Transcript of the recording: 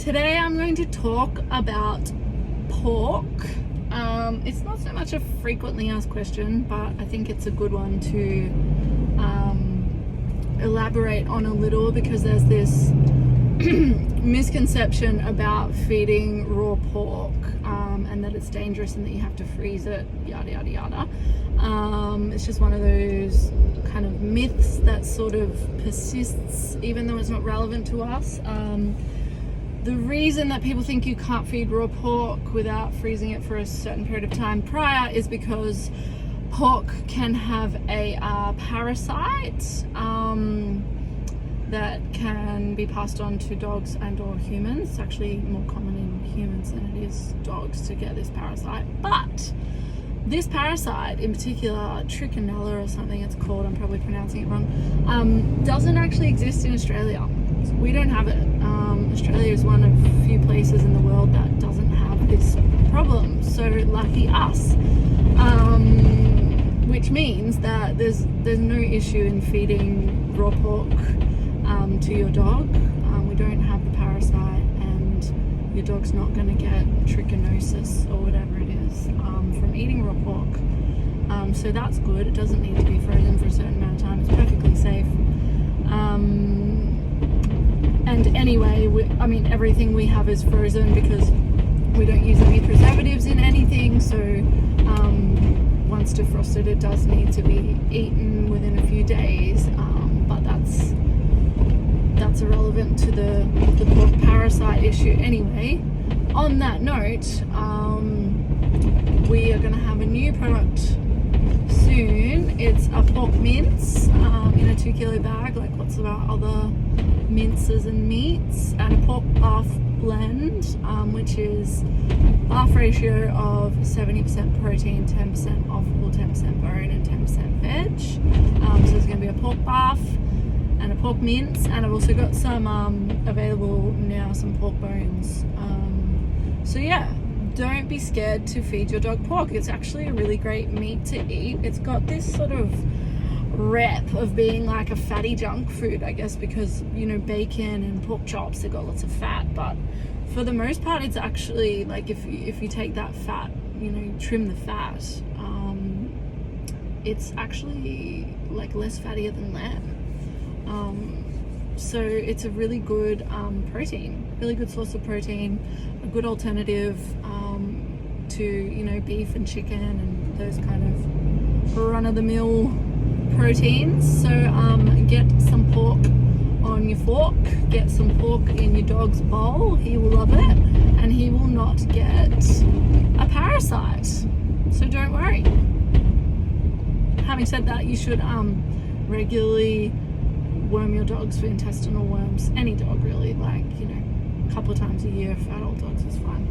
Today I'm going to talk about pork. It's not so much a frequently asked question, but I think it's a good one to elaborate on a little, because there's this misconception about feeding raw pork, and that it's dangerous and that you have to freeze it, yada yada yada. It's just one of those kind of myths that sort of persists even though it's not relevant to us. The reason that people think you can't feed raw pork without freezing it for a certain period of time prior is because pork can have a parasite that can be passed on to dogs and or humans. It's actually more common in humans than it is dogs to get this parasite. But this parasite in particular, trichinella or something it's called, I'm probably pronouncing it wrong, doesn't actually exist in Australia. So we don't have it. Australia is one of few places in the world that doesn't have this problem. So lucky us. Which means that there's no issue in feeding raw pork to your dog. We don't have the parasite, and your dog's not going to get trichinosis or whatever it is from eating raw pork. So that's good. It doesn't need to be frozen for a certain amount of time. It's perfectly safe. And anyway, everything we have is frozen because we don't use any preservatives in anything. So once defrosted, it does need to be eaten within a few days. But that's irrelevant to the pork parasite issue anyway. On that note, we are going to have a new product soon. It's a pork mince in a 2 kilo bag, like lots of our other minces and meats, and a pork buff blend, which is buff ratio of 70% protein, 10% offal, 10% bone, and 10% veg. So there's going to be a pork buff and a pork mince, and I've also got some available now, some pork bones. So yeah, don't be scared to feed your dog pork. It's actually a really great meat to eat. It's got this sort of rep of being like a fatty junk food, I guess, because bacon and pork chops, they've got lots of fat, but for the most part it's actually like, if you take that fat, trim the fat, it's actually like less fattier than lamb. So it's a really good really good source of protein, a good alternative to beef and chicken and those kind of run-of-the-mill proteins. So get some pork on your fork, get some pork in your dog's bowl. He will love it, and he will not get a parasite, so don't worry. Having said that, you should regularly worm your dogs for intestinal worms. Any dog really, like a couple of times a year for adult dogs is fine.